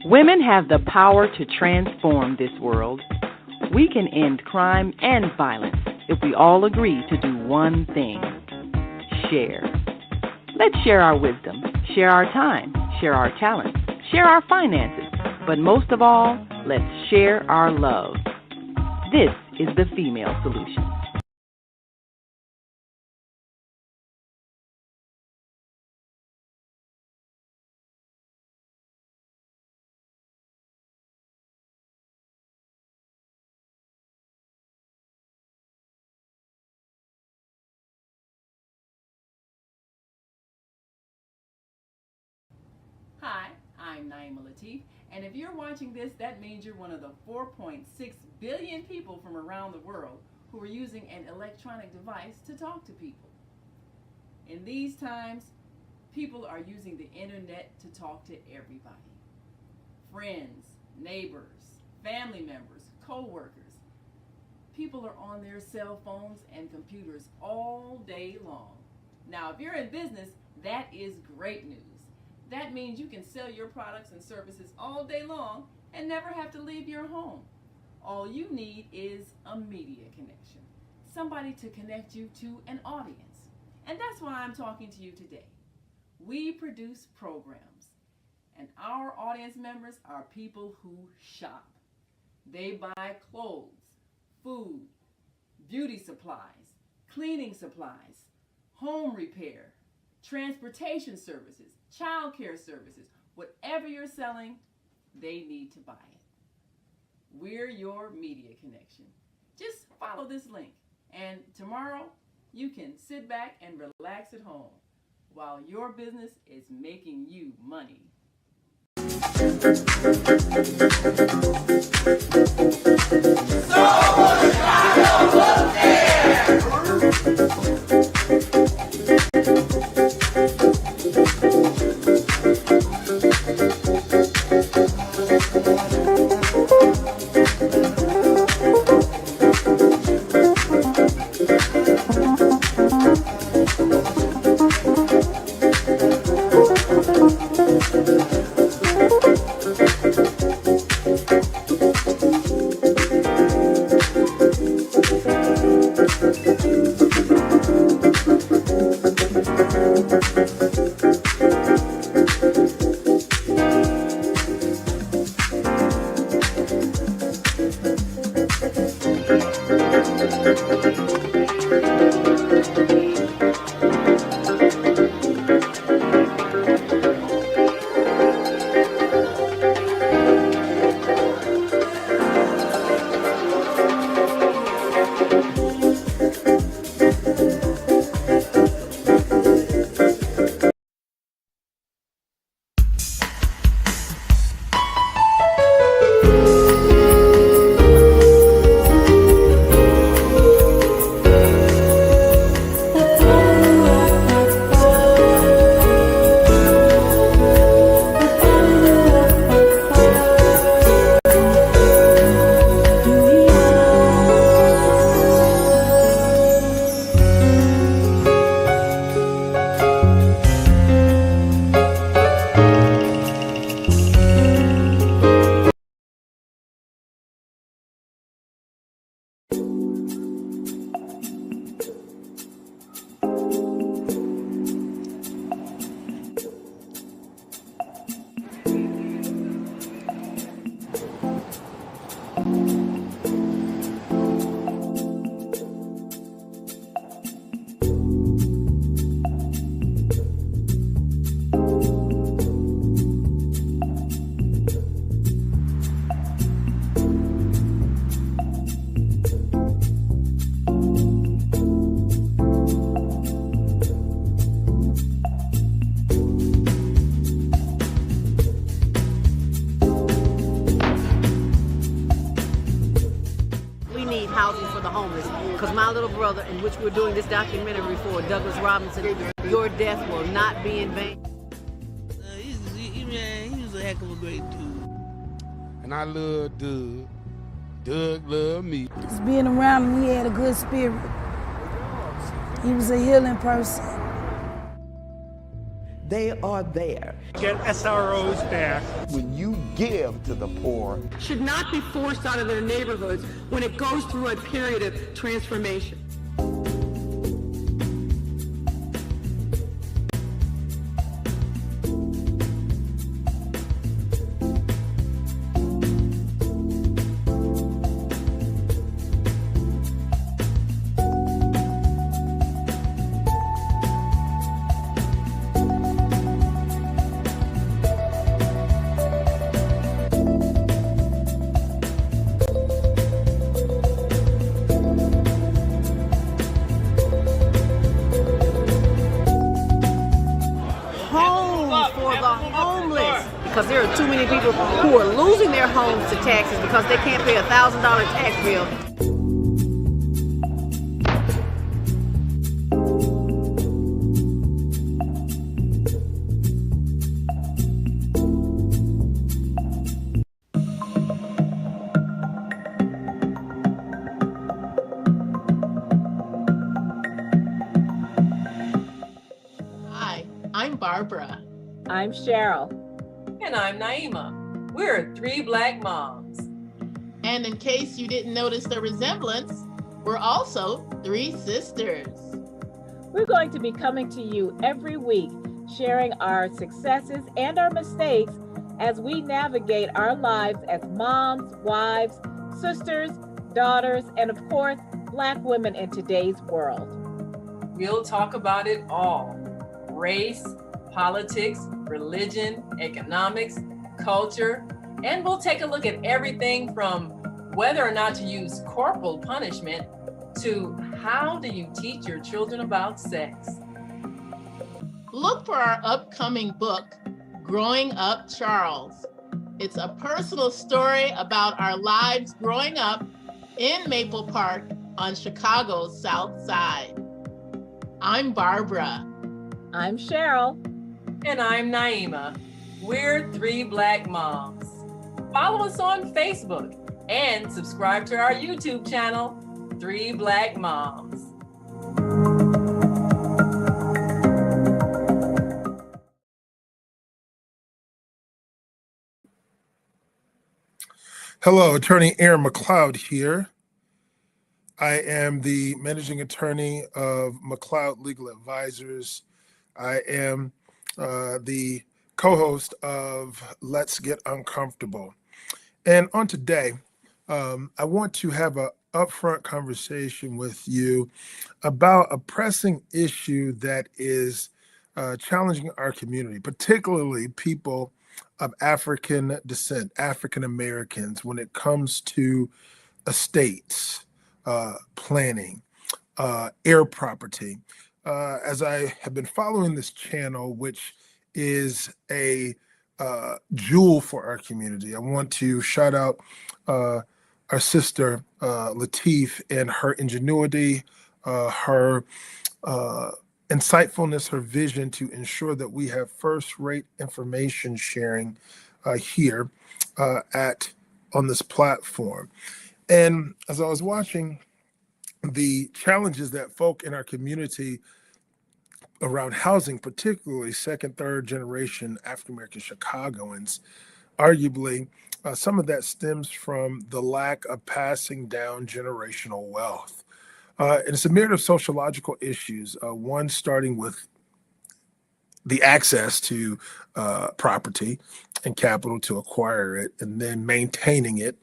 Women have the power to transform this world. We can end crime and violence if we all agree to do one thing: share. Let's share our wisdom, share our time, share our talents, share our finances, but most of all, let's share our love. This is the Female Solution. Hi, I'm Naima Latif, and if you're watching this, that means you're one of the 4.6 billion people from around the world who are using an electronic device to talk to people. In these times, people are using the internet to talk to everybody. Friends, neighbors, family members, co-workers. People are on their cell phones and computers all day long. Now, if you're in business, that is great news. That means you can sell your products and services all day long and never have to leave your home. All you need is a media connection, somebody to connect you to an audience. And that's why I'm talking to you today. We produce programs, and our audience members are people who shop. They buy clothes, food, beauty supplies, cleaning supplies, home repair, transportation services, child care services. Whatever you're selling, they need to buy it. We're your media connection. Just follow this link, and tomorrow you can sit back and relax at home while your business is making you money. Because my little brother, in which we're doing this documentary for, Douglas Robinson, your death will not be in vain. He was a heck of a great dude. And I love Doug. Doug loved me. Just being around him, he had a good spirit. He was a healing person. They are there. Get SROs back. When you give to the poor, should not be forced out of their neighborhoods when it goes through a period of transformation. Because there are too many people who are losing their homes to taxes because they can't pay a $1,000 tax bill. Hi, I'm Barbara. I'm Cheryl. And I'm Naima. We're three Black moms. And in case you didn't notice the resemblance, we're also three sisters. We're going to be coming to you every week, sharing our successes and our mistakes as we navigate our lives as moms, wives, sisters, daughters, and of course, Black women in today's world. We'll talk about it all: race, politics, religion, economics, culture, and we'll take a look at everything from whether or not to use corporal punishment to how do you teach your children about sex. Look for our upcoming book, Growing Up Charles. It's a personal story about our lives growing up in Maple Park on Chicago's South Side. I'm Barbara. I'm Cheryl. And I'm Naima. We're three Black moms. Follow us on Facebook and subscribe to our YouTube channel, Three Black Moms. Hello, Attorney Aaron McLeod here. I am the managing attorney of McLeod Legal Advisors. I am the co-host of Let's Get Uncomfortable. And on today, I want to have an upfront conversation with you about a pressing issue that is challenging our community, particularly people of African descent, African Americans, when it comes to estates, planning, air property. As I have been following this channel, which is a jewel for our community, I want to shout out our sister Latif and her ingenuity, her insightfulness, her vision to ensure that we have first-rate information sharing here on this platform. And as I was watching the challenges that folk in our community around housing, particularly second, third generation African-American Chicagoans, arguably some of that stems from the lack of passing down generational wealth. And it's a myriad of sociological issues, one starting with the access to property and capital to acquire it, and then maintaining it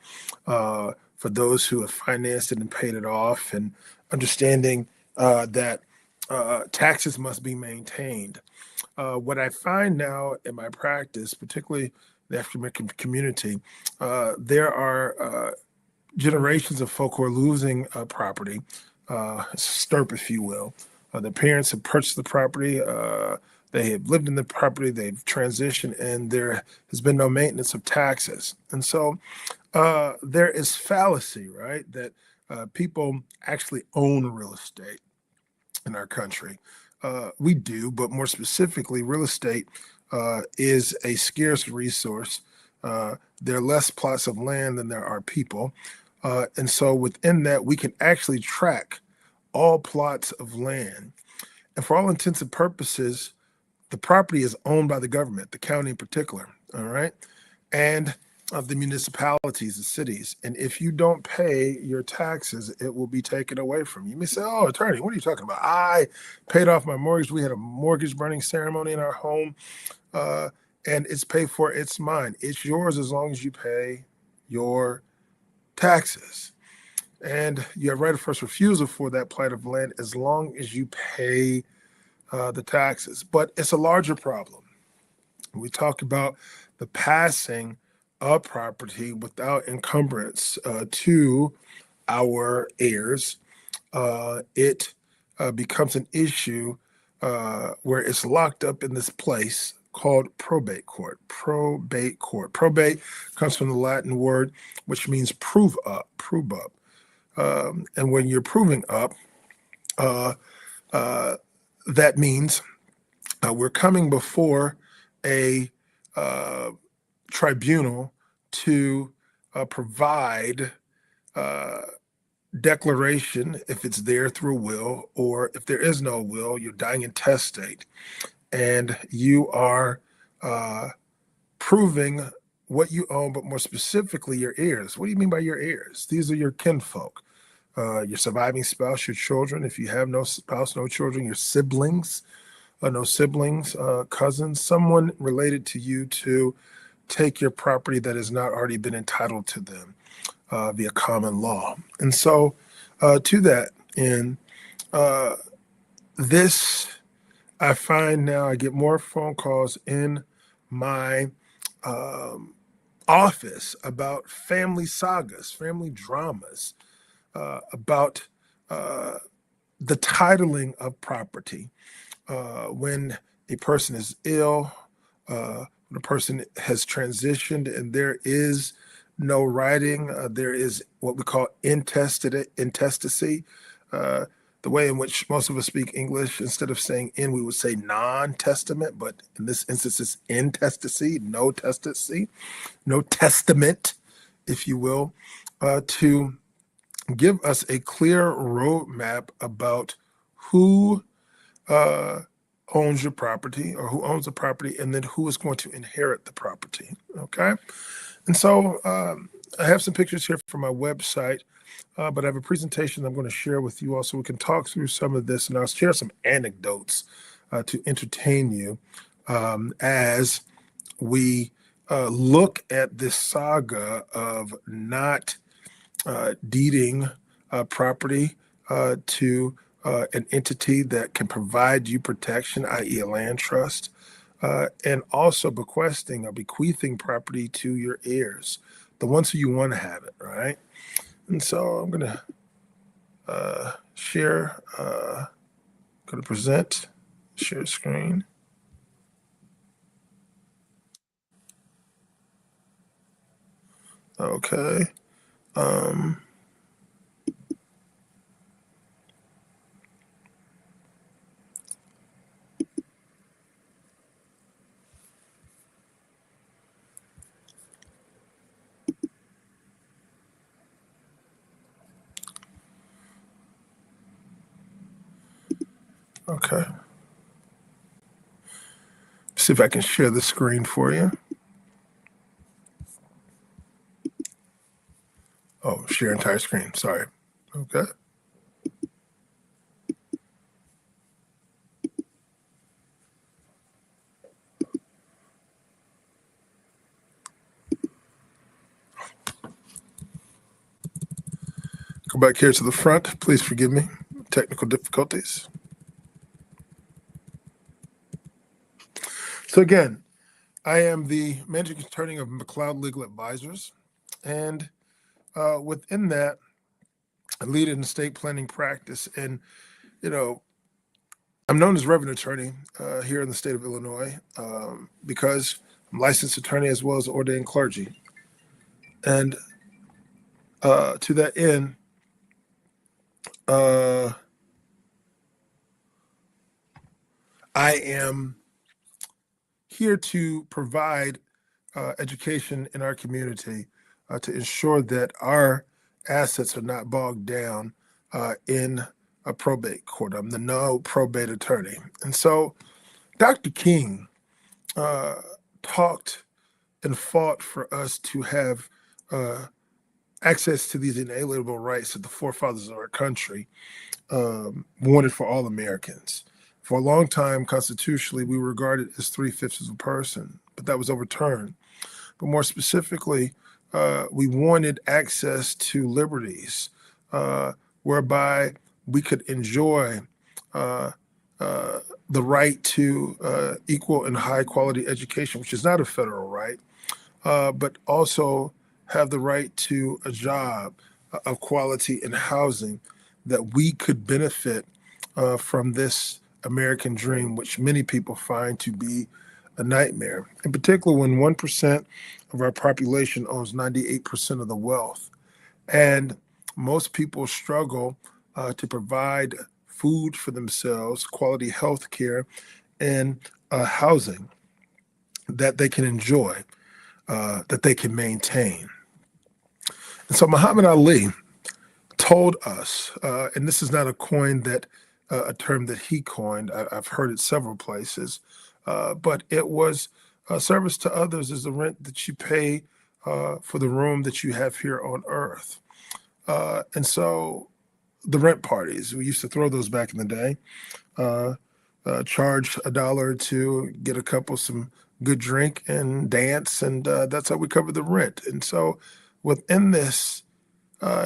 for those who have financed it and paid it off, and understanding that taxes must be maintained. What I find now in my practice, particularly the African American community, there are generations of folk who are losing property, stirp, if you will. The parents have purchased the property, they have lived in the property, they've transitioned, and there has been no maintenance of taxes. And so there is fallacy, right, that people actually own real estate in our country. We do, but more specifically, real estate is a scarce resource. There are less plots of land than there are people. And so within that, we can actually track all plots of land. And for all intents and purposes, the property is owned by the government, the county in particular, all right, and of the municipalities, the cities. And if you don't pay your taxes, it will be taken away from you. You may say, "Oh, attorney, what are you talking about? I paid off my mortgage. We had a mortgage burning ceremony in our home, and it's paid for. It's mine. It's yours as long as you pay your taxes. And you have right of first refusal for that plight of land as long as you pay the taxes." But it's a larger problem. We talk about the passing of property without encumbrance to our heirs. It becomes an issue where it's locked up in this place called probate court. Probate court. Probate comes from the Latin word which means prove up, prove up. And when you're proving up, that means we're coming before a tribunal to provide declaration, if it's there through will, or if there is no will, you're dying intestate, and you are proving what you own, but more specifically your heirs. What do you mean by your heirs? These are your kinfolk, your surviving spouse, your children. If you have no spouse, no children, your siblings, cousins, someone related to you to take your property that has not already been entitled to them via common law. And so to that end, this, I find now I get more phone calls in my office about family sagas, family dramas, about the titling of property when a person is ill, when a person has transitioned and there is no writing, there is what we call intestacy. The way in which most of us speak English, instead of saying in, we would say non-testament, but in this instance, it's intestacy, no testacy, no testament, if you will, to give us a clear roadmap about who owns your property, or who owns the property, and then who is going to inherit the property. Okay. And so I have some pictures here from my website, but I have a presentation I'm going to share with you all so we can talk through some of this, and I'll share some anecdotes to entertain you as we look at this saga of not deeding property to an entity that can provide you protection, i.e. a land trust, and also bequesting or bequeathing property to your heirs, the ones who you want to have it, right? And so I'm going to share, going to present, share screen. Okay. Okay. See if I can share the screen for you. Oh, share entire screen. Sorry. Okay. Go back here to the front. Please forgive me. Technical difficulties. So again, I am the managing attorney of McLeod Legal Advisors, and within that, I lead an estate planning practice. And I'm known as revenue attorney here in the state of Illinois because I'm a licensed attorney as well as ordained clergy. And to that end, I am here to provide education in our community to ensure that our assets are not bogged down in a probate court. I'm the no probate attorney. And so Dr. King talked and fought for us to have access to these inalienable rights that the forefathers of our country wanted for all Americans. For a long time, constitutionally, we were regarded as 3/5 of a person, but that was overturned. But more specifically, we wanted access to liberties whereby we could enjoy the right to equal and high quality education, which is not a federal right, but also have the right to a job of quality and housing, that we could benefit from this American dream, which many people find to be a nightmare. In particular, when 1% of our population owns 98% of the wealth. And most people struggle to provide food for themselves, quality health care, and housing that they can enjoy, that they can maintain. And so Muhammad Ali told us, and this is not a term that he coined, I've heard it several places, but it was service to others is the rent that you pay for the room that you have here on earth. And so the rent parties, we used to throw those back in the day, charge $1 or $2, get a couple, some good drink and dance, and that's how we cover the rent. And so within this,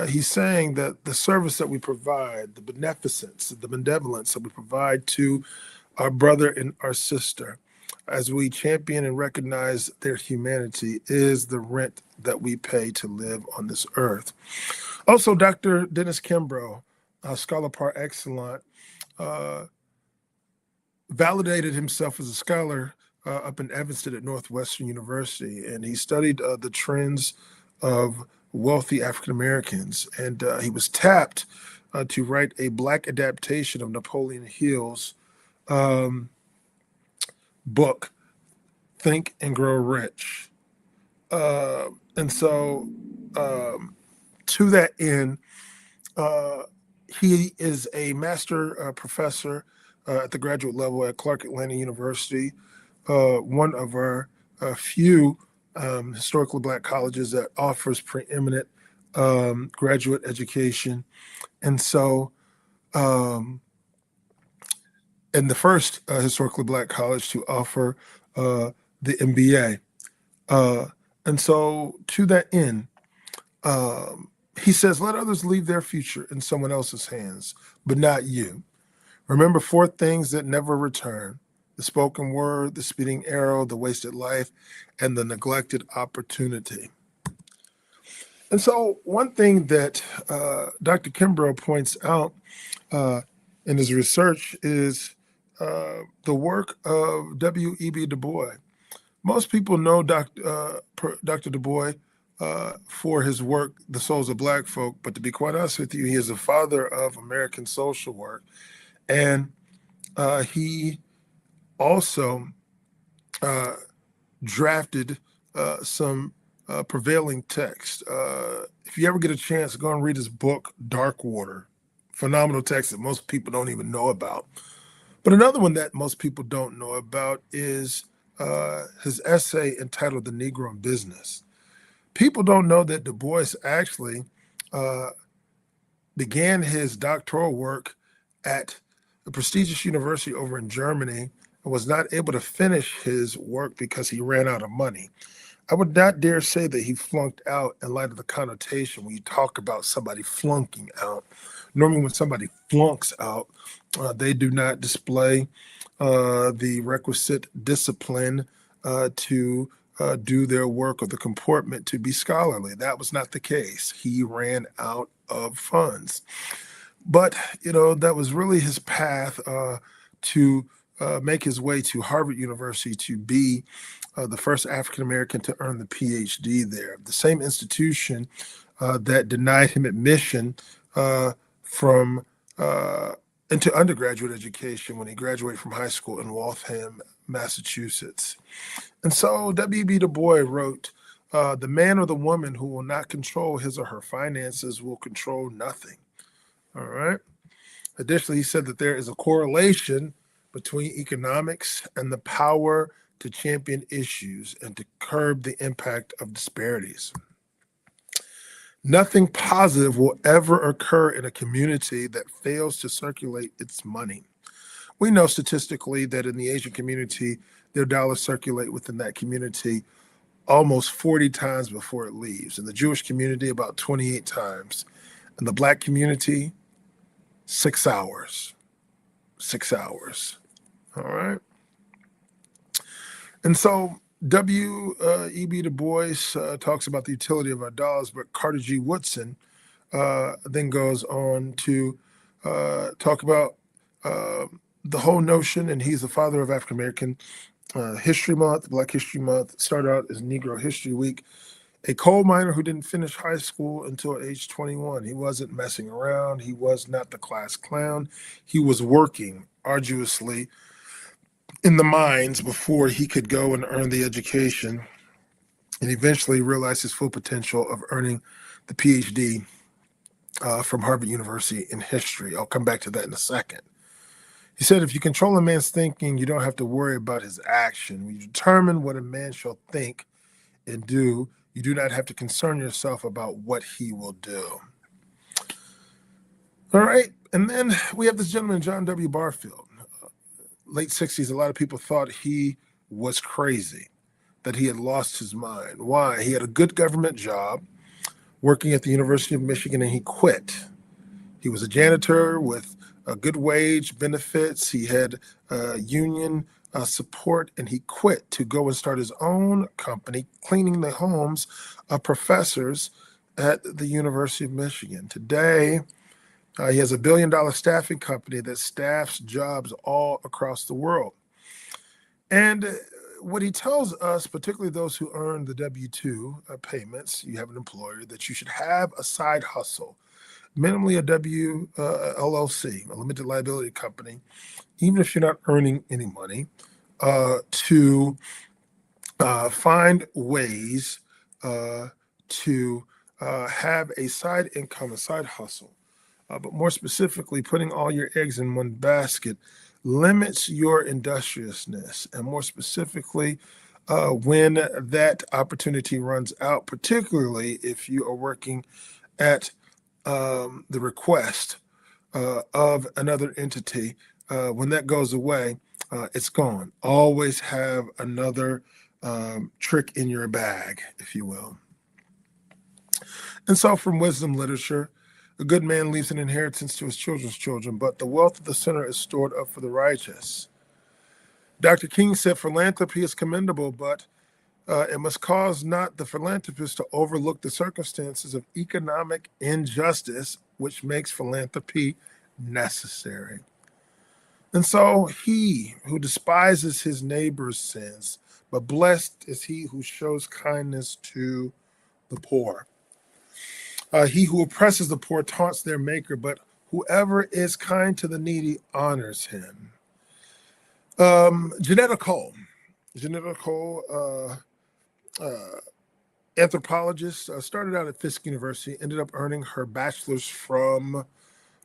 he's saying that the service that we provide, the beneficence, the benevolence that we provide to our brother and our sister, as we champion and recognize their humanity, is the rent that we pay to live on this earth. Also, Dr. Dennis Kimbrough, scholar par excellence, validated himself as a scholar up in Evanston at Northwestern University, and he studied the trends of wealthy African Americans, and he was tapped to write a Black adaptation of Napoleon Hill's book, Think and Grow Rich. And so to that end, he is a master professor at the graduate level at Clark Atlanta University, one of our few historically Black colleges that offers preeminent graduate education. And so, and the first historically Black college to offer the MBA. And so to that end, he says, let others leave their future in someone else's hands, but not you. Remember 4 things that never return: the spoken word, the speeding arrow, the wasted life, and the neglected opportunity. And so one thing that Dr. Kimbrough points out in his research is the work of W.E.B. Du Bois. Most people know Dr. Du Bois for his work, The Souls of Black Folk, but to be quite honest with you, he is the father of American social work. And he also drafted some prevailing text. If you ever get a chance, go and read his book, Dark Water. Phenomenal text that most people don't even know about. But another one that most people don't know about is his essay entitled The Negro in Business. People don't know that Du Bois actually began his doctoral work at a prestigious university over in Germany and was not able to finish his work because he ran out of money. I would not dare say that he flunked out in light of the connotation when you talk about somebody flunking out. Normally when somebody flunks out, they do not display the requisite discipline to do their work or the comportment to be scholarly. That was not the case. He ran out of funds. But, that was really his path to make his way to Harvard University to be the first African-American to earn the PhD there. The same institution that denied him admission from into undergraduate education when he graduated from high school in Waltham, Massachusetts. And so W.E.B. Du Bois wrote, the man or the woman who will not control his or her finances will control nothing. All right. Additionally, he said that there is a correlation between economics and the power to champion issues and to curb the impact of disparities. Nothing positive will ever occur in a community that fails to circulate its money. We know statistically that in the Asian community, their dollars circulate within that community almost 40 times before it leaves. In the Jewish community, about 28 times. In the Black community, 6 hours. 6 hours. All right. And so W.E.B. Du Bois talks about the utility of our dollars, but Carter G. Woodson then goes on to talk about the whole notion, and he's the father of African American History Month, Black History Month. It started out as Negro History Week. A coal miner who didn't finish high school until age 21. He wasn't messing around. He was not the class clown. He was working arduously in the mines before he could go and earn the education and eventually realize his full potential of earning the PhD from Harvard University in history. I'll come back to that in a second. He said, if you control a man's thinking, you don't have to worry about his action. When you determine what a man shall think and do, you do not have to concern yourself about what he will do. All right. And then we have this gentleman, John W. Barfield. Late 60s, a lot of people thought he was crazy, that he had lost his mind. Why? He had a good government job working at the University of Michigan, and he quit. He was a janitor with a good wage, benefits. He had union support, and he quit to go and start his own company, cleaning the homes of professors at the University of Michigan. Today, he has $1 billion staffing company that staffs jobs all across the world. And what he tells us, particularly those who earn the W-2 payments, you have an employer, that you should have a side hustle, minimally a LLC, a limited liability company, even if you're not earning any money, to find ways to have a side income, a side hustle. But more specifically, putting all your eggs in one basket limits your industriousness. And more specifically, when that opportunity runs out, particularly if you are working at the request of another entity, when that goes away, it's gone. Always have another trick in your bag, if you will. And so from wisdom literature, a good man leaves an inheritance to his children's children, but the wealth of the sinner is stored up for the righteous. Dr. King said philanthropy is commendable, but it must cause not the philanthropist to overlook the circumstances of economic injustice, which makes philanthropy necessary. And so he who despises his neighbor's sins, but blessed is he who shows kindness to the poor. He who oppresses the poor taunts their maker, but whoever is kind to the needy honors him. Janetta Cole, anthropologist, started out at Fisk University, ended up earning her bachelor's from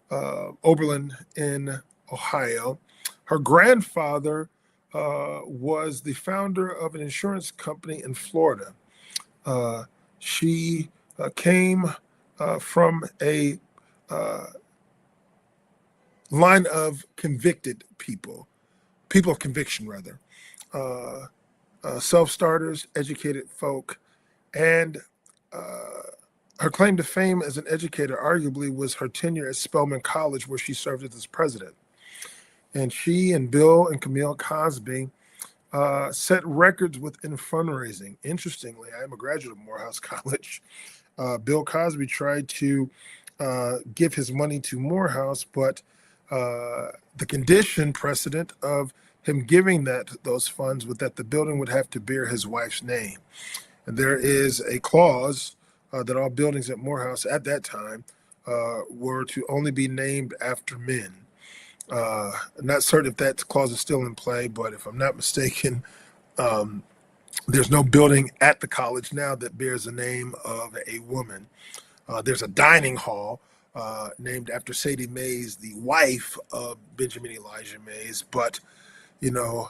Oberlin in Ohio. Her grandfather was the founder of an insurance company in Florida. She came from a line of convicted people of conviction, rather, self-starters, educated folk, and her claim to fame as an educator arguably was her tenure at Spelman College, where she served as president. And she and Bill and Camille Cosby set records within fundraising. Interestingly, I am a graduate of Morehouse College. Bill Cosby tried to give his money to Morehouse, but the condition precedent of him giving those funds was that the building would have to bear his wife's name. And there is a clause that all buildings at Morehouse at that time were to only be named after men. I'm not certain if that clause is still in play, but if I'm not mistaken, there's no building at the college now that bears the name of a woman. There's a dining hall named after Sadie Mays, the wife of Benjamin Elijah Mays, but, you know,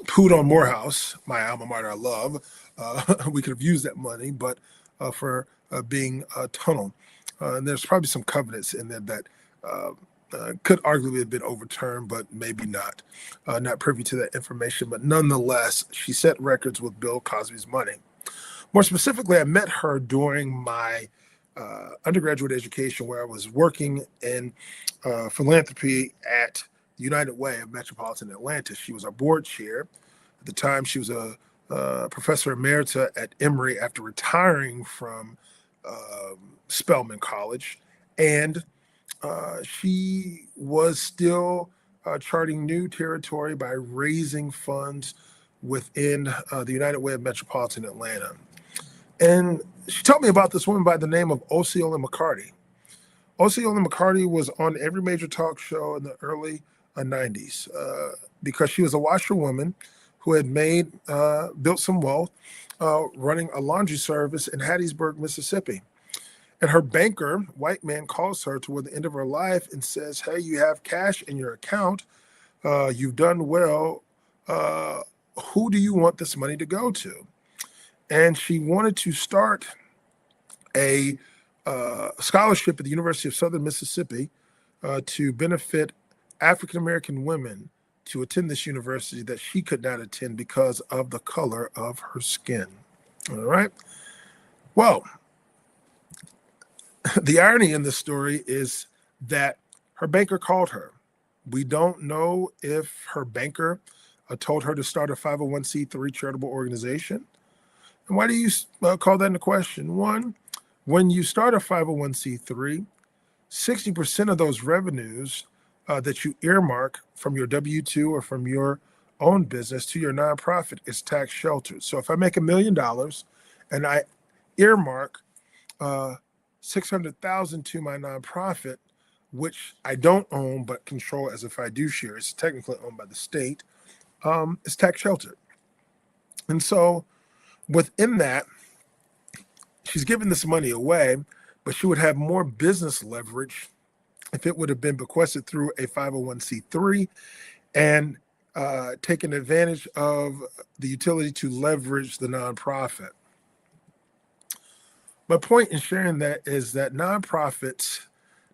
pooed on Morehouse, my alma mater I love. We could have used that money, but for being a tunnel. And there's probably some covenants in there that could arguably have been overturned, but maybe not. Not privy to that information, but nonetheless, she set records with Bill Cosby's money. More specifically, I met her during my undergraduate education, where I was working in philanthropy at United Way of Metropolitan Atlanta. She was our board chair. At the time, she was a professor emerita at Emory after retiring from Spelman College. And she was still charting new territory by raising funds within the United Way of Metropolitan Atlanta. And she told me about this woman by the name of Osceola McCarty. Osceola McCarty was on every major talk show in the early 90s because she was a washerwoman who had built some wealth running a laundry service in Hattiesburg, Mississippi. And her banker, white man, calls her toward the end of her life and says, hey, you have cash in your account. You've done well. Who do you want this money to go to? And she wanted to start a scholarship at the University of Southern Mississippi to benefit African-American women to attend this university that she could not attend because of the color of her skin. All right. Well, the irony in this story is that her banker called her. We don't know if her banker told her to start a 501c3 charitable organization. And why do you call that into question? One, when you start a 501c3, 60% of those revenues that you earmark from your W-2 or from your own business to your nonprofit is tax sheltered. So if I make $1 million and I earmark $600,000 to my nonprofit, which I don't own but control as a fiduciary, it's technically owned by the state, it's tax sheltered. And so within that, she's giving this money away, but she would have more business leverage if it would have been bequested through a 501c3 and taken advantage of the utility to leverage the nonprofit. My point in sharing that is that nonprofits,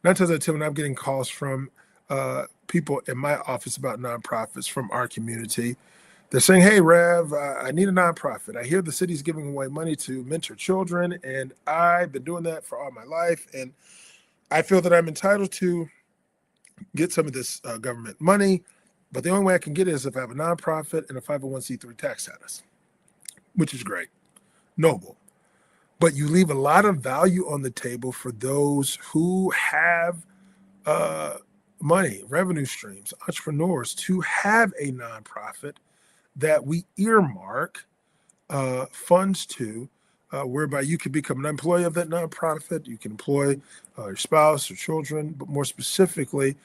not as I tell when I'm getting calls from people in my office about nonprofits from our community, they're saying, hey, Rev, I need a nonprofit. I hear the city's giving away money to mentor children, and I've been doing that for all my life, and I feel that I'm entitled to get some of this government money, but the only way I can get it is if I have a nonprofit and a 501c3 tax status, which is great, noble. But you leave a lot of value on the table for those who have money, revenue streams, entrepreneurs to have a nonprofit that we earmark funds to, whereby you can become an employee of that nonprofit. You can employ your spouse or children, but more specifically,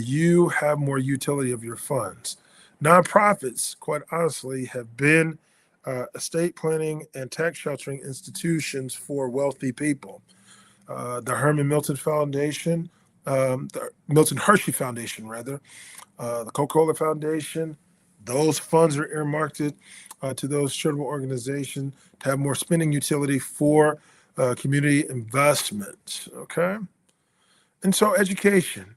you have more utility of your funds. Nonprofits, quite honestly, have been estate planning and tax sheltering institutions for wealthy people. The Herman Milton Foundation, the Milton Hershey Foundation, rather, the Coca-Cola Foundation, those funds are earmarked to those charitable organizations to have more spending utility for community investment, okay? And so education.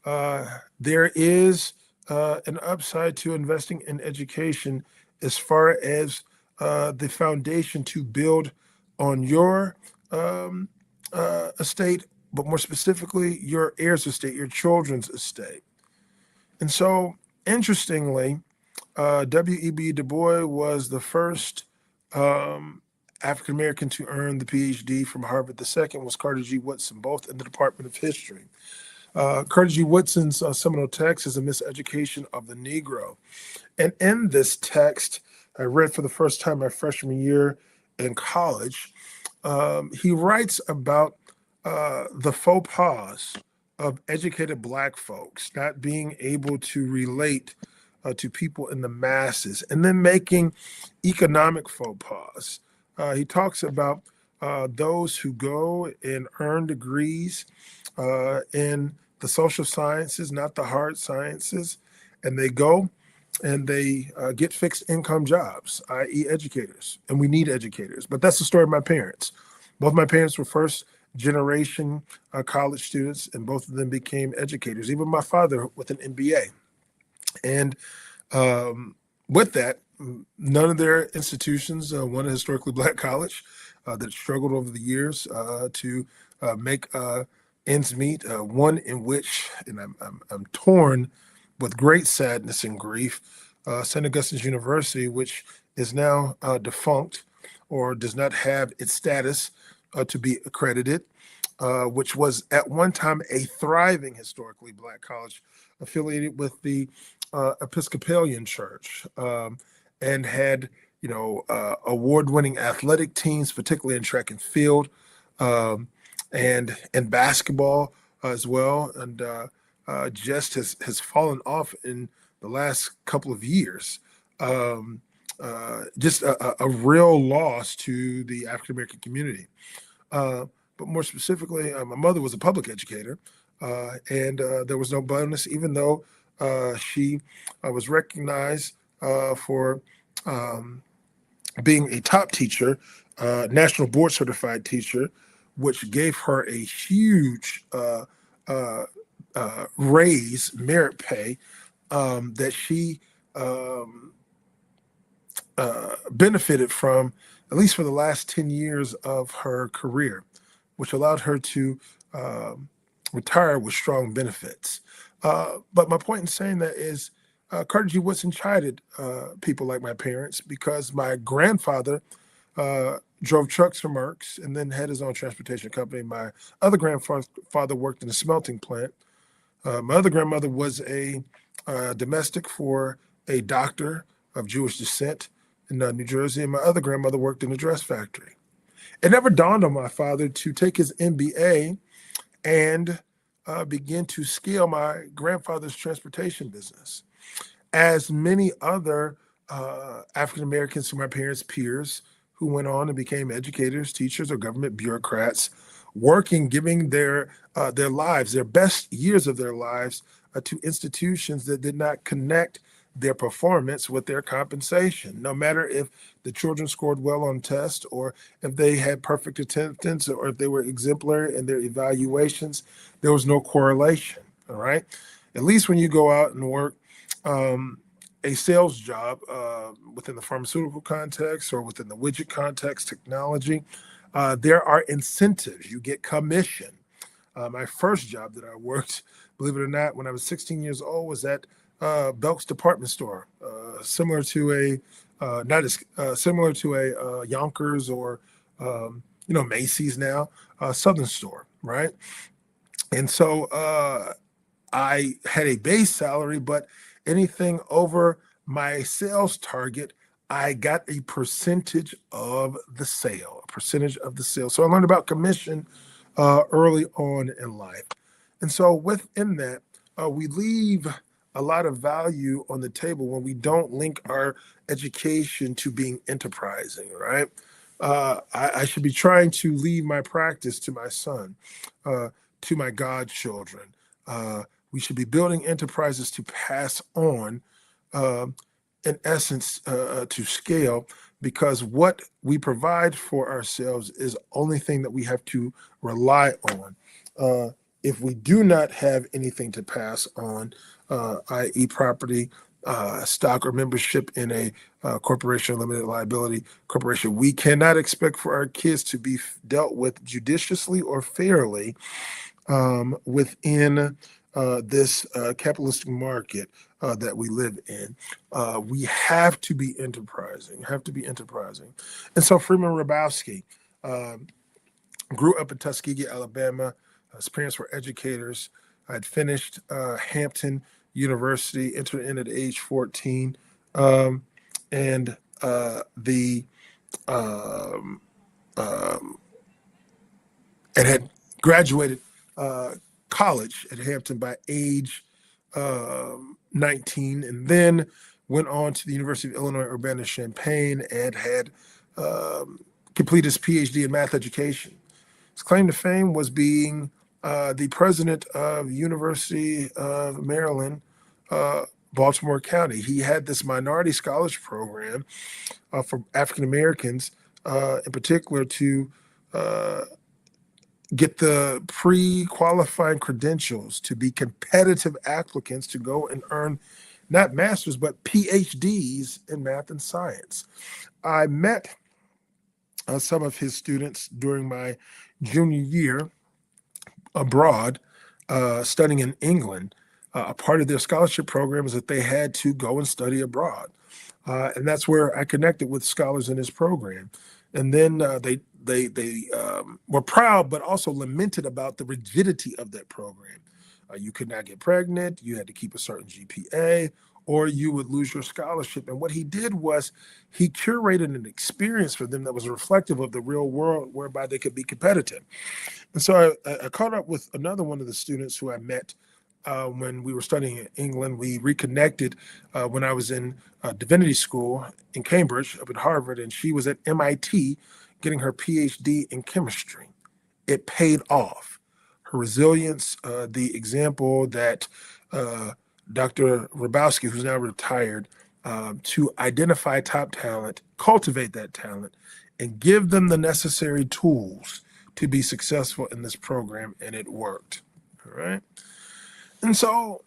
There is an upside to investing in education as far as the foundation to build on your estate, but more specifically, your heirs' estate, your children's estate. And so, interestingly, W.E.B. Du Bois was the first African-American to earn the PhD from Harvard. The second was Carter G. Woodson, both in the Department of History. Carter G. Woodson's seminal text is A Miseducation of the Negro. And in this text, I read for the first time my freshman year in college, he writes about the faux pas of educated Black folks not being able to relate to people in the masses, and then making economic faux pas. He talks about those who go and earn degrees in the social sciences, not the hard sciences, and they go and they get fixed income jobs, i.e., educators. And we need educators. But that's the story of my parents. Both my parents were first generation college students, and both of them became educators, even my father with an MBA. And with that, none of their institutions won a historically black college that struggled over the years to make ends meet. One in which, and I'm torn with great sadness and grief, St. Augustine's University, which is now defunct or does not have its status to be accredited, which was at one time a thriving historically black college affiliated with the Episcopalian Church, and had award-winning athletic teams, particularly in track and field, and basketball as well, and just has fallen off in the last couple of years. Just a real loss to the African American community. But more specifically, my mother was a public educator, and there was no bonus, even though she was recognized for being a top teacher, national board certified teacher, which gave her a huge raise, merit pay, that she benefited from, at least for the last 10 years of her career, which allowed her to retire with strong benefits. But my point in saying that is Carter G. Woodson chided people like my parents because my grandfather drove trucks for Merck's and then had his own transportation company. My other grandfather worked in a smelting plant. My other grandmother was a domestic for a doctor of Jewish descent in New Jersey, and my other grandmother worked in a dress factory. It never dawned on my father to take his MBA and begin to scale my grandfather's transportation business. As many other African Americans from my parents' peers who went on and became educators, teachers, or government bureaucrats, working, giving their lives, their best years of their lives, to institutions that did not connect their performance with their compensation. No matter if the children scored well on tests or if they had perfect attendance or if they were exemplary in their evaluations, there was no correlation, all right? At least when you go out and work a sales job within the pharmaceutical context or within the widget context, technology, there are incentives. You get commission. My first job that I worked, believe it or not, when I was 16 years old, was at Belk's department store, similar to a not as similar to a Yonkers or Macy's now, Southern store, right? And so I had a base salary, but anything over my sales target, I got a percentage of the sale, So I learned about commission early on in life. And so within that, we leave a lot of value on the table when we don't link our education to being enterprising, right? I should be trying to leave my practice to my son, to my godchildren. We should be building enterprises to pass on, in essence, to scale, because what we provide for ourselves is the only thing that we have to rely on. If we do not have anything to pass on, i.e. property, stock, or membership in a corporation or limited liability corporation, we cannot expect for our kids to be dealt with judiciously or fairly within this capitalistic market that we live in. We have to be enterprising, And so Freeman Rabowski grew up in Tuskegee, Alabama. His parents were educators. I had finished Hampton University, entered in at age 14, and had graduated college at Hampton by age 19, and then went on to the University of Illinois Urbana-Champaign and had complete his PhD in math education. His claim to fame was being the president of University of Maryland, Baltimore County. He had this minority scholarship program for African Americans, in particular, to get the pre-qualifying credentials to be competitive applicants to go and earn not masters, but PhDs in math and science. I met some of his students during my junior year abroad, studying in England. A part of their scholarship program is that they had to go and study abroad. And that's where I connected with scholars in his program. And then they were proud, but also lamented about the rigidity of that program. You could not get pregnant, you had to keep a certain GPA, or you would lose your scholarship. And what he did was he curated an experience for them that was reflective of the real world, whereby they could be competitive. And so I caught up with another one of the students who I met when we were studying in England. We reconnected when I was in divinity school in Cambridge, up at Harvard, and she was at MIT getting her PhD in chemistry. It paid off. Her resilience, the example that Dr. Rabowski, who's now retired, to identify top talent, cultivate that talent, and give them the necessary tools to be successful in this program, and it worked. All right. And so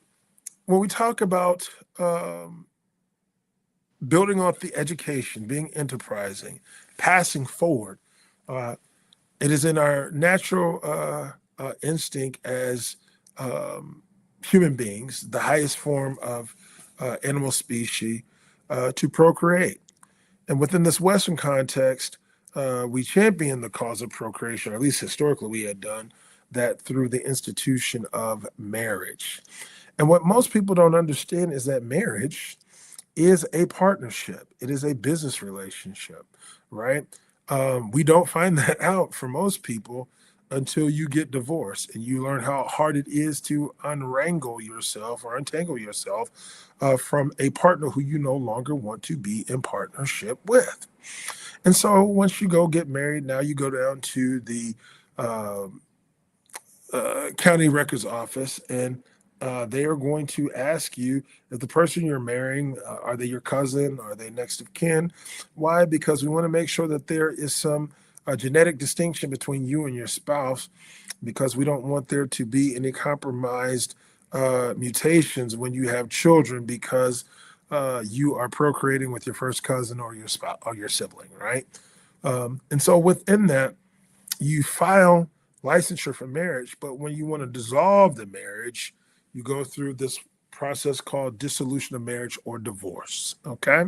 when we talk about building off the education, being enterprising, passing forward, it is in our natural instinct as human beings, the highest form of animal species, to procreate. And within this Western context, we champion the cause of procreation, or at least historically we had done that through the institution of marriage. And what most people don't understand is that marriage is a partnership. It is a business relationship, right? We don't find that out for most people until you get divorced and you learn how hard it is to untangle yourself from a partner who you no longer want to be in partnership with. And so once you go get married, now you go down to the county records office, and they are going to ask you if the person you're marrying, are they your cousin? Are they next of kin? Why? Because we want to make sure that there is some genetic distinction between you and your spouse, because we don't want there to be any compromised mutations when you have children, because you are procreating with your first cousin or your spouse or your sibling, right? And so within that, you file licensure for marriage, but when you want to dissolve the marriage, you go through this process called dissolution of marriage or divorce, okay?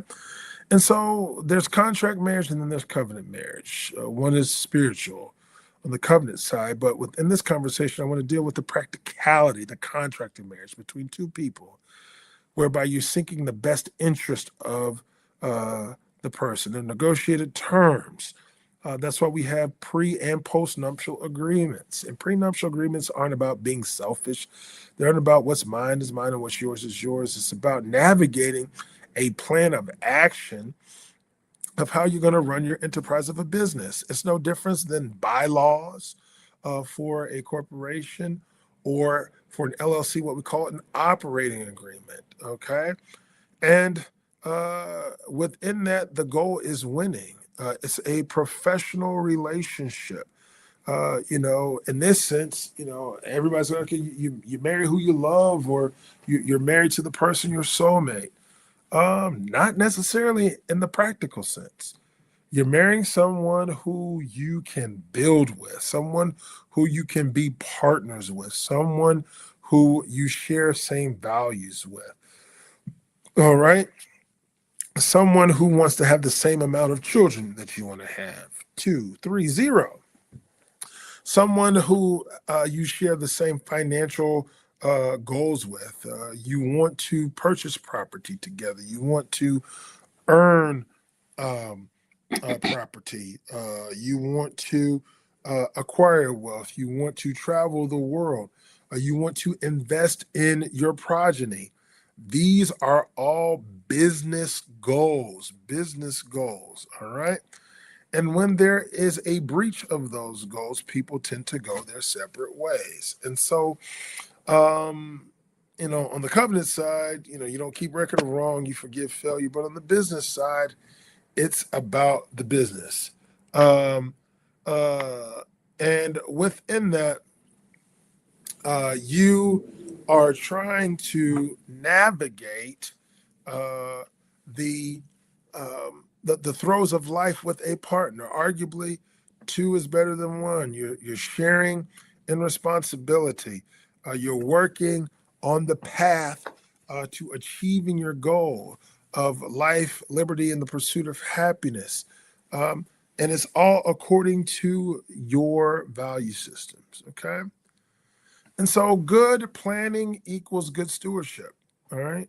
And so there's contract marriage and then there's covenant marriage. One is spiritual on the covenant side, but within this conversation, I want to deal with the practicality, the contracting marriage between two people, whereby you're seeking the best interest of the person. They're negotiated terms. That's why we have pre and post-nuptial agreements. And prenuptial agreements aren't about being selfish. They aren't about what's mine is mine and what's yours is yours. It's about navigating a plan of action of how you're going to run your enterprise of a business. It's no different than bylaws for a corporation, or for an LLC, what we call an operating agreement, okay? And within that, the goal is winning. It's a professional relationship. In this sense, everybody's like, okay, you marry who you love, or you're married to the person, your soulmate. Not necessarily in the practical sense. You're marrying someone who you can build with, someone who you can be partners with, someone who you share same values with. All right? Someone who wants to have the same amount of children that you want to have. 2, 3, 0. Someone who you share the same financial goals with. You want to purchase property together. You want to earn property. You want to acquire wealth. You want to travel the world. You want to invest in your progeny. These are all business goals, all right? And when there is a breach of those goals, people tend to go their separate ways. And so, on the covenant side, you don't keep record of wrong, you forgive failure. But on the business side, it's about the business. Um, uh, and within that, you are trying to navigate uh, the, the throes of life with a partner. Arguably, two is better than one. You're sharing in responsibility. You're working on the path to achieving your goal of life, liberty, and the pursuit of happiness. And it's all according to your value systems. Okay. And so good planning equals good stewardship. All right.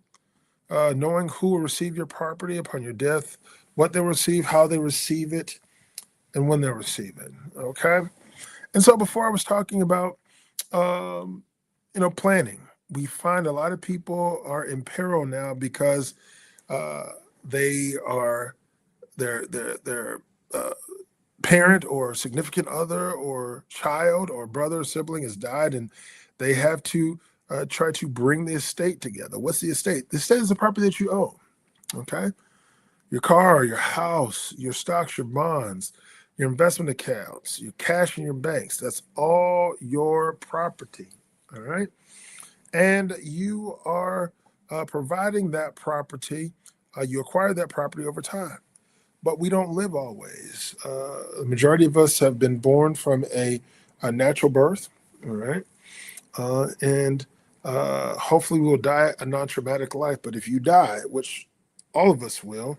Knowing who will receive your property upon your death, what they'll receive, how they receive it, and when they'll receive it. Okay. And so before I was talking about, planning, we find a lot of people are in peril now because they are their parent or significant other or child or brother or sibling has died, and they have to try to bring the estate together. What's the estate? The estate is the property that you own. Okay. Your car, your house, your stocks, your bonds, your investment accounts, your cash in your banks. That's all your property. All right. And you are providing that property. You acquire that property over time. But we don't live always. The majority of us have been born from a natural birth. All right. And hopefully we'll die a non-traumatic life. But if you die, which all of us will,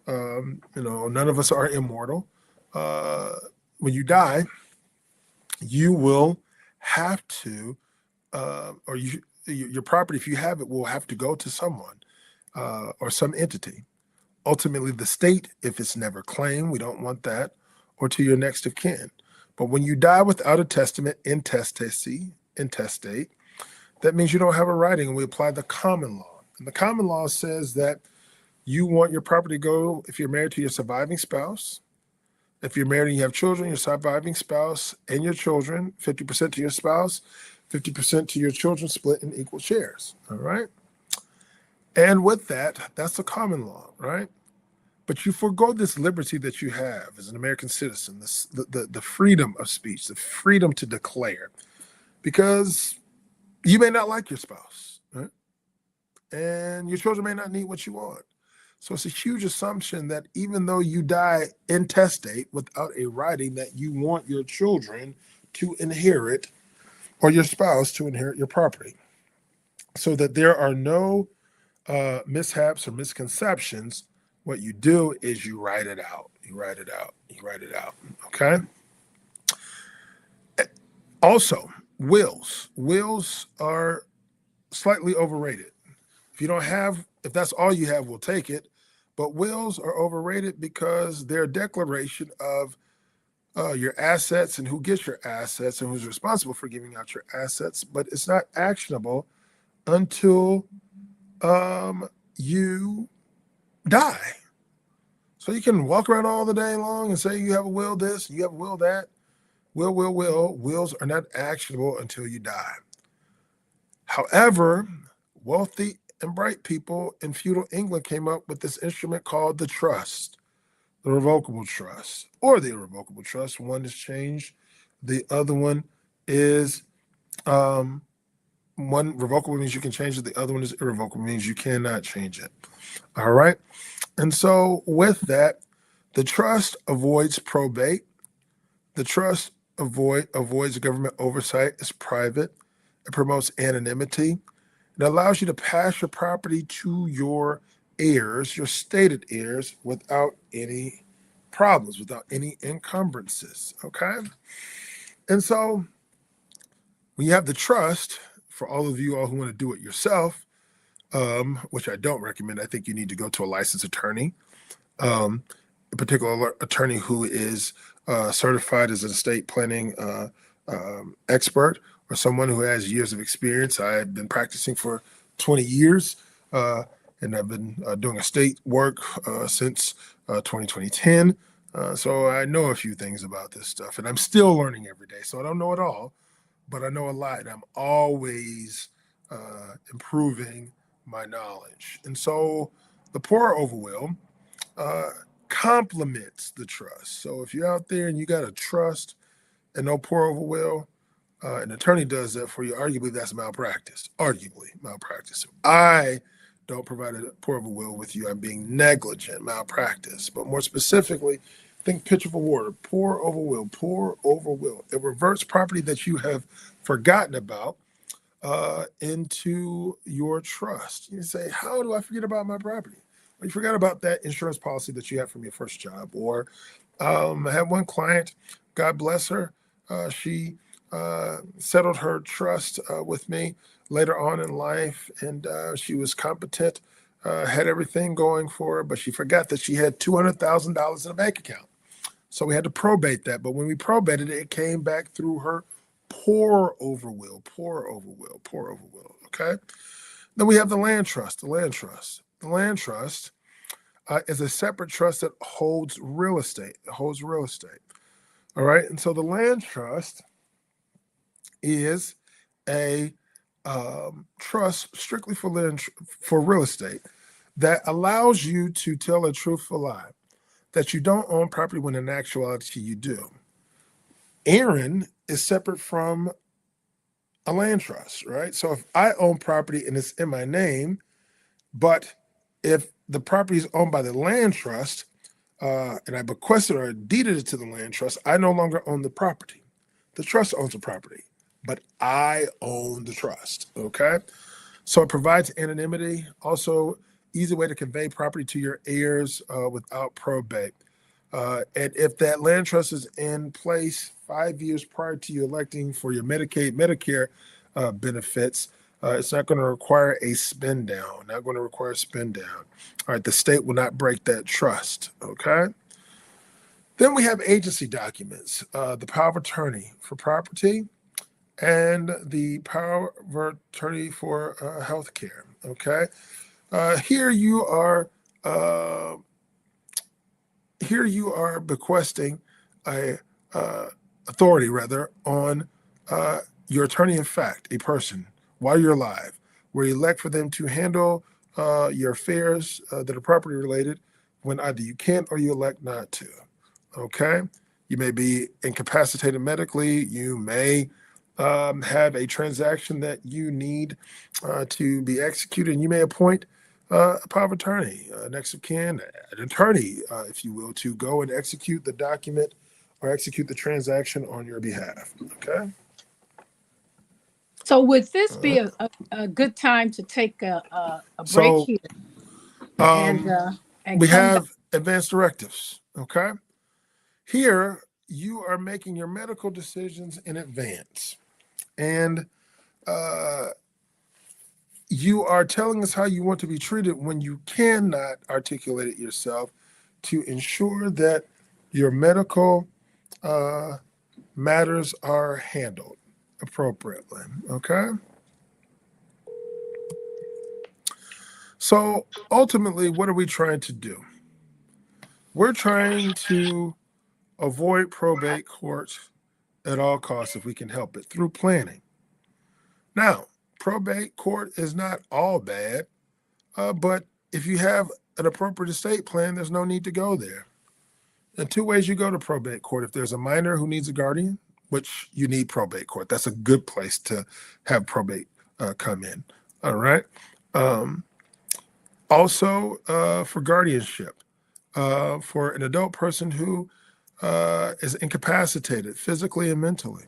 none of us are immortal. When you die, you will have to, your property, if you have it, will have to go to someone or some entity. Ultimately, the state, if it's never claimed, we don't want that, or to your next of kin. But when you die without a testament, intestate, that means you don't have a writing, and we apply the common law. And the common law says that you want your property to go, if you're married, to your surviving spouse. If you're married and you have children, your surviving spouse and your children, 50% to your spouse, 50% to your children, split in equal shares. All right. And with that, that's the common law, right? But you forego this liberty that you have as an American citizen, the freedom of speech, the freedom to declare, because you may not like your spouse, right? And your children may not need what you want. So it's a huge assumption that even though you die intestate without a writing, that you want your children to inherit or your spouse to inherit your property, so that there are no mishaps or misconceptions. What you do is you write it out. You write it out. You write it out. Okay. Also, wills. Wills are slightly overrated. If that's all you have, we'll take it. But wills are overrated because they're a declaration of your assets and who gets your assets and who's responsible for giving out your assets. But it's not actionable until you die. So you can walk around all the day long and say you have a will this, you have a will that. Will. Wills are not actionable until you die. However, wealthy and bright people in feudal England came up with this instrument called the trust, the revocable trust, or the irrevocable trust. One is changed. The other one is one revocable means you can change it. The other one is irrevocable, means you cannot change it. All right. And so with that, the trust avoids probate. The trust avoids government oversight. It's private. It promotes anonymity. It allows you to pass your property to your heirs, your stated heirs, without any problems, without any encumbrances. Okay. And so when you have the trust, for all of you all who want to do it yourself, which I don't recommend, I think you need to go to a licensed attorney, a particular attorney who is certified as an estate planning expert, or someone who has years of experience. I've been practicing for 20 years, and I've been doing estate work since 2010. So I know a few things about this stuff, and I'm still learning every day. So I don't know it all, but I know a lot. And I'm always improving my knowledge. And so the pour over will complements the trust. So if you're out there and you got a trust and no pour over will, an attorney does that for you, arguably that's malpractice. Arguably malpractice. If I don't provide a pour over will with you, I'm being negligent, malpractice. But more specifically, think pitch over water, pour over will, pour over will. It reverts property that you have forgotten about into your trust. You say, how do I forget about my property? Well, you forgot about that insurance policy that you had from your first job. Or I had one client, God bless her, she settled her trust with me later on in life, and she was competent, had everything going for her, but she forgot that she had $200,000 in a bank account. So we had to probate that. But when we probated it, it came back through her pour over will, pour over will, pour over will. Okay. Then we have the land trust. The land trust. The land trust is a separate trust that holds real estate. It holds real estate. All right. And so the land trust is a trust strictly for real estate that allows you to tell a truthful lie that you don't own property when in actuality you do. Aaron is separate from a land trust, right? So if I own property and it's in my name, but if the property is owned by the land trust and I bequested or deeded it to the land trust, I no longer own the property. The trust owns the property, but I own the trust, okay? So it provides anonymity, also easy way to convey property to your heirs without probate. And if that land trust is in place 5 years prior to you electing for your Medicaid, Medicare benefits, it's not going to require a spin down, not going to require a spin down. All right, the state will not break that trust, okay? Then we have agency documents, the power of attorney for property and the power of attorney for health care, okay? Here you are bequesting a authority rather on your attorney in fact, a person while you're alive, where you elect for them to handle your affairs that are property related when either you can't or you elect not to. Okay, you may be incapacitated medically. You may have a transaction that you need to be executed, and you may appoint a power of attorney, next of kin, an attorney, if you will, to go and execute the document or execute the transaction on your behalf. Okay. So would this be a good time to take a break here? And we come have back? advanced directives. Okay. Here, you are making your medical decisions in advance. And you are telling us how you want to be treated when you cannot articulate it yourself to ensure that your medical matters are handled appropriately. Okay. So ultimately, what are we trying to do? We're trying to avoid probate court at all costs if we can help it through planning. Now, probate court is not all bad, but if you have an appropriate estate plan, there's no need to go there. And two ways you go to probate court. If there's a minor who needs a guardian, which you need probate court, that's a good place to have probate come in. All right. Also, for guardianship, for an adult person who is incapacitated physically and mentally,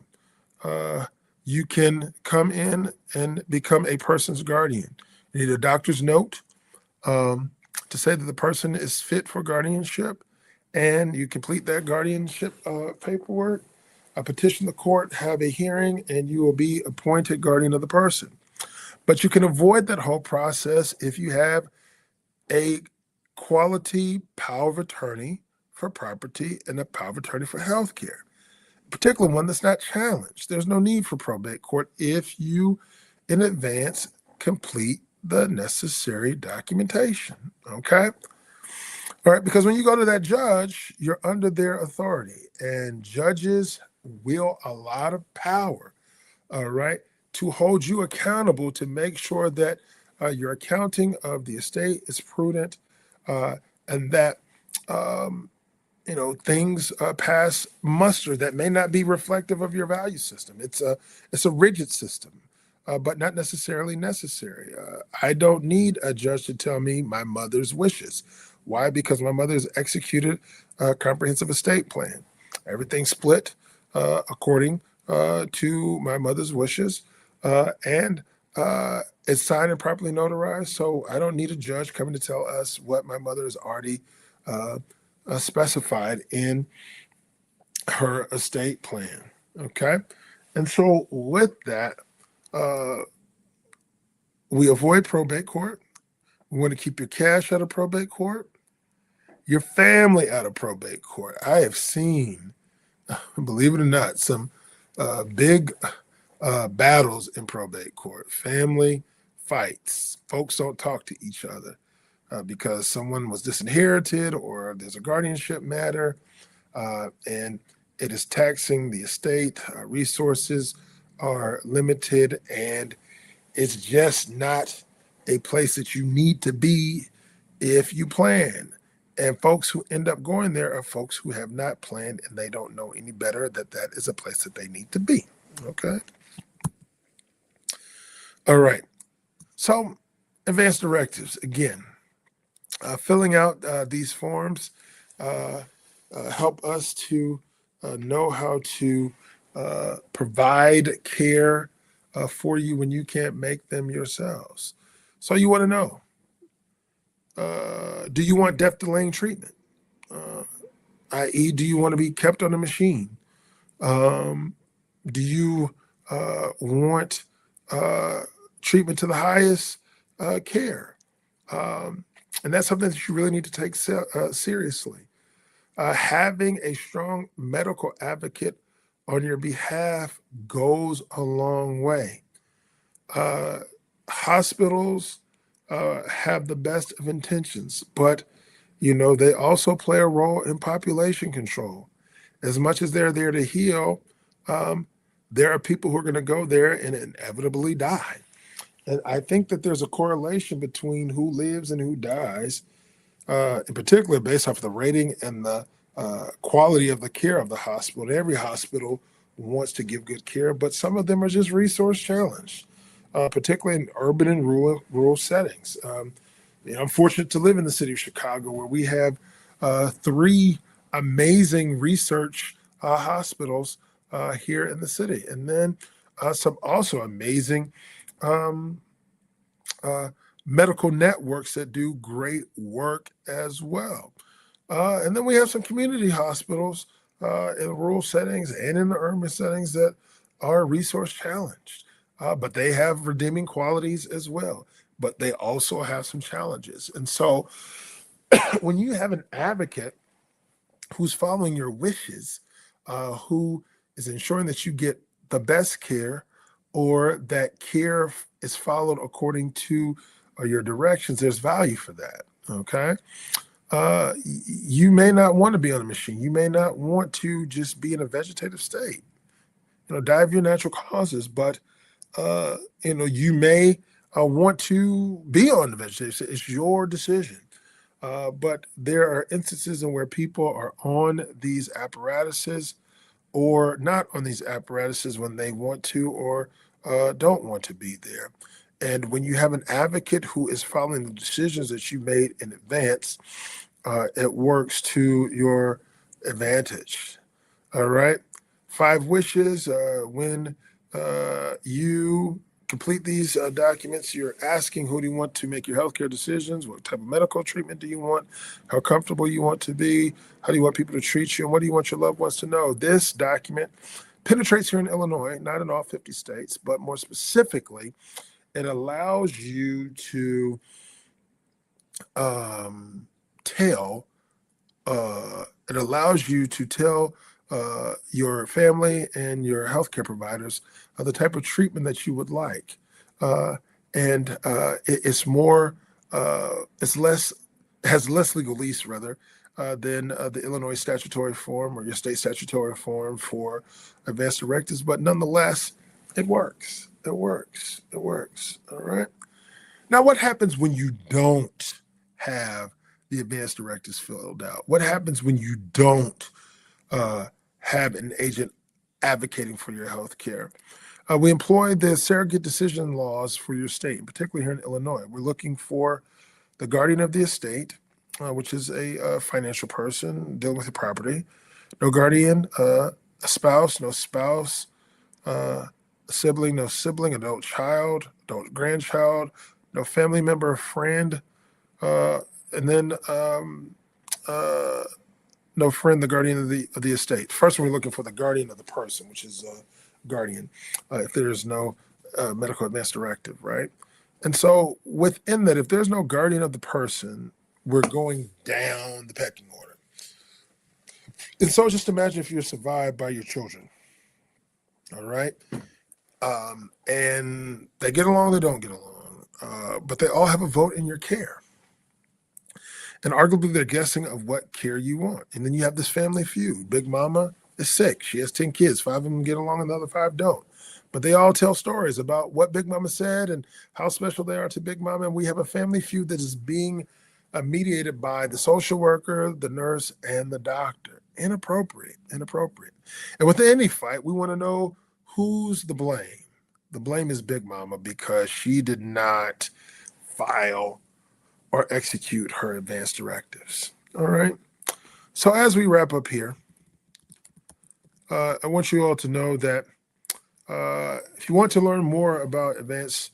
you can come in and become a person's guardian. You need a doctor's note to say that the person is fit for guardianship, and you complete that guardianship paperwork, petition the court, have a hearing, and you will be appointed guardian of the person. But you can avoid that whole process if you have a quality power of attorney for property and a power of attorney for health care, particularly one that's not challenged. There's no need for probate court if you, in advance, complete the necessary documentation, okay? All right, because when you go to that judge, you're under their authority, and judges wield a lot of power, all right, to hold you accountable to make sure that your accounting of the estate is prudent, and that things pass muster that may not be reflective of your value system. It's a rigid system, but not necessarily necessary. I don't need a judge to tell me my mother's wishes. Why? Because my mother has executed a comprehensive estate plan. Everything's split according to my mother's wishes, and it's signed and properly notarized. So I don't need a judge coming to tell us what my mother has already specified in her estate plan. Okay. And so with that, we avoid probate court. We want to keep your cash out of probate court, your family out of probate court. I have seen, believe it or not, some big battles in probate court, family fights. Folks don't talk to each other because someone was disinherited or there's a guardianship matter, and it is taxing the estate. Resources are limited, and it's just not a place that you need to be if you plan. And folks who end up going there are folks who have not planned, and they don't know any better that that is a place that they need to be. Okay. All right. So advanced directives, again, filling out these forms help us to know how to provide care for you when you can't make them yourselves. So you want to know, do you want death delaying treatment? I.e., do you want to be kept on a machine? Do you want treatment to the highest care? And that's something that you really need to take seriously. Having a strong medical advocate on your behalf goes a long way. Hospitals have the best of intentions, but they also play a role in population control. As much as they're there to heal, there are people who are going to go there and inevitably die. And I think that there's a correlation between who lives and who dies, in particular based off the rating and the quality of the care of the hospital. Every hospital wants to give good care, but some of them are just resource challenged, particularly in urban and rural settings. I'm fortunate to live in the city of Chicago, where we have 3 amazing research hospitals here in the city, and then some also amazing medical networks that do great work as well. And then we have some community hospitals in rural settings and in the urban settings that are resource challenged, but they have redeeming qualities as well. But they also have some challenges. And so when you have an advocate who's following your wishes, who is ensuring that you get the best care, or that care is followed according to your directions, there's value for that. Okay. You may not want to be on a machine. You may not want to just be in a vegetative state, die of your natural causes, but you may want to be on the vegetative state. It's your decision. But there are instances in where people are on these apparatuses or not on these apparatuses when they want to or don't want to be there. And when you have an advocate who is following the decisions that you made in advance, it works to your advantage. All right. 5 wishes. When you complete these documents, you're asking, who do you want to make your healthcare decisions? What type of medical treatment do you want? How comfortable you want to be? How do you want people to treat you? And what do you want your loved ones to know? This document penetrates here in Illinois, not in all 50 states, but more specifically, it allows you to tell your family and your healthcare providers the type of treatment that you would like. It's less has less legalese rather than the Illinois statutory form or your state statutory form for advanced directives, but nonetheless, it works. It works. It works. All right. Now, what happens when you don't have the advanced directives filled out? What happens when you don't have an agent advocating for your health care? We employ the surrogate decision laws for your state, particularly here in Illinois. We're looking for the guardian of the estate, which is a financial person dealing with the property. No guardian, a spouse, no spouse, a sibling, no sibling, adult child, adult grandchild, no family member or friend, and then no friend, the guardian of the estate. First, we're looking for the guardian of the person, which is guardian, if there's no medical advance directive, right? And so within that, if there's no guardian of the person, we're going down the pecking order. And so just imagine if you're survived by your children, all right? And they get along, they don't get along, but they all have a vote in your care. And arguably they're guessing of what care you want. And then you have this family feud. Big Mama is sick. She has 10 kids. 5 of them get along and the other 5 don't. But they all tell stories about what Big Mama said and how special they are to Big Mama. And we have a family feud that is being mediated by the social worker, the nurse, and the doctor. Inappropriate. And with any fight, we want to know who's the blame. The blame is Big Mama because she did not file or execute her advance directives. All right. So as we wrap up here, I want you all to know that if you want to learn more about advanced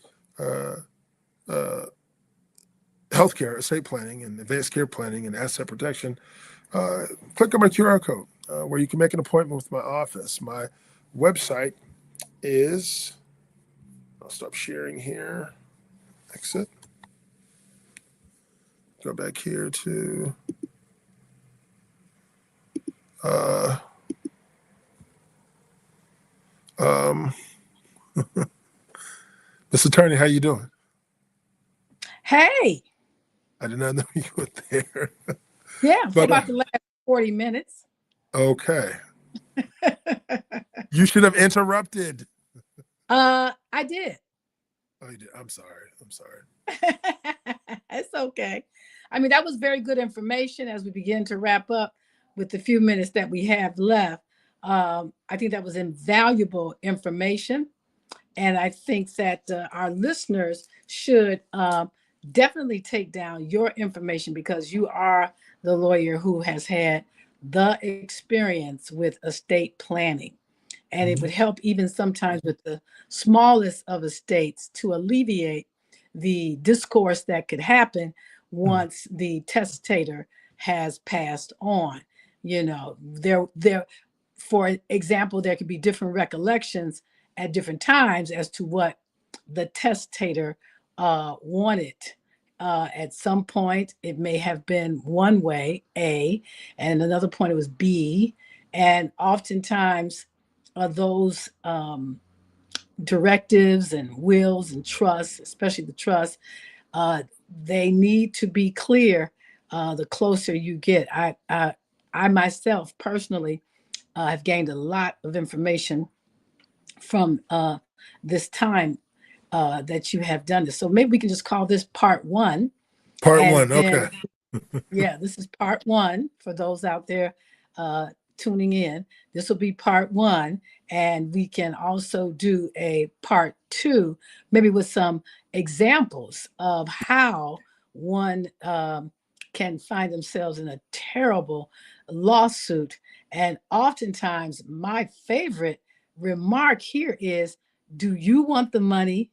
healthcare, estate planning, and advanced care planning and asset protection, click on my QR code where you can make an appointment with my office. My website is, I'll stop sharing here, exit. Go back here to Miss Attorney, how you doing? Hey. I did not know you were there. Yeah, for about the last 40 minutes. Okay. You should have interrupted. I did. Oh, you did. I'm sorry. It's okay. I mean, that was very good information as we begin to wrap up with the few minutes that we have left. I think that was invaluable information. And I think that our listeners should definitely take down your information because you are the lawyer who has had the experience with estate planning. And it would help even sometimes with the smallest of estates to alleviate the discourse that could happen once the testator has passed on. You know, there, for example, there could be different recollections at different times as to what the testator wanted. At some point, it may have been one way, A, and another point it was B. And oftentimes, those directives and wills and trusts, especially the trust, they need to be clear the closer you get. I myself personally have gained a lot of information from this time that you have done this. So maybe we can just call this part 1. Part 1, okay. Yeah, this is part 1 for those out there tuning in. This will be part 1, and we can also do a part 2, maybe with some examples of how one can find themselves in a terrible lawsuit. And oftentimes my favorite remark here is, do you want the money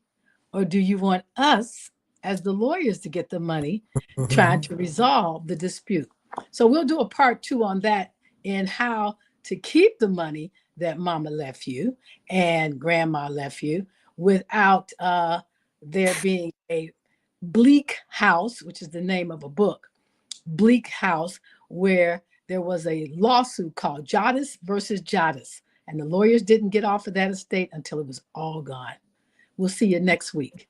or do you want us as the lawyers to get the money trying to resolve the dispute? So we'll do a part 2 on that, in how to keep the money that mama left you and grandma left you without there being a bleak house, which is the name of a book, Bleak House, where there was a lawsuit called Jadis versus Jadis, and the lawyers didn't get off of that estate until it was all gone. We'll see you next week.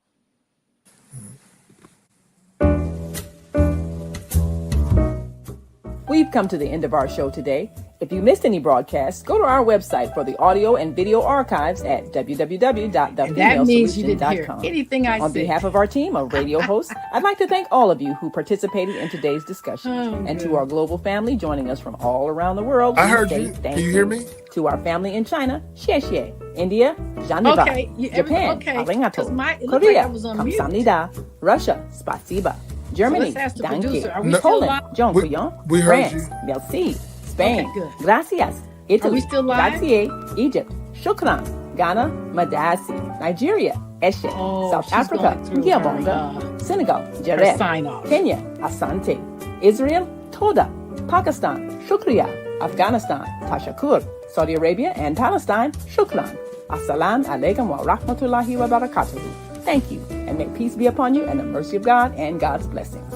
We've come to the end of our show today. If you missed any broadcasts, go to our website for the audio and video archives at That means you didn't hear www.thefemalesolution.com. anything I On said. behalf of our team of radio hosts, I'd like to thank all of you who participated in today's discussion. And to our global family joining us from all around the world, I we heard say you. thank Can you hear me? To our family in China, xie xie. India, Janiva. Japan, arigato. Korea, kamsahamnida. Russia, spasiba. Germany, let's ask the danke. producer, are we still Poland, live? Jean We heard France, you. merci. Spain, Okay, good. gracias. Italy, Are we still live? grazie. Egypt, shukran. Ghana, madasi. Nigeria, eshe. South she's Africa, going through ngiyabonga. Senegal, her jereh. sign-off. Kenya, asante. Israel, toda. Pakistan, shukriya. Afghanistan, tashakur. Saudi Arabia and Palestine, shukran. Assalamu alaikum wa rahmatullahi wa barakatuhu. Thank you, and may peace be upon you and the mercy of God and God's blessings.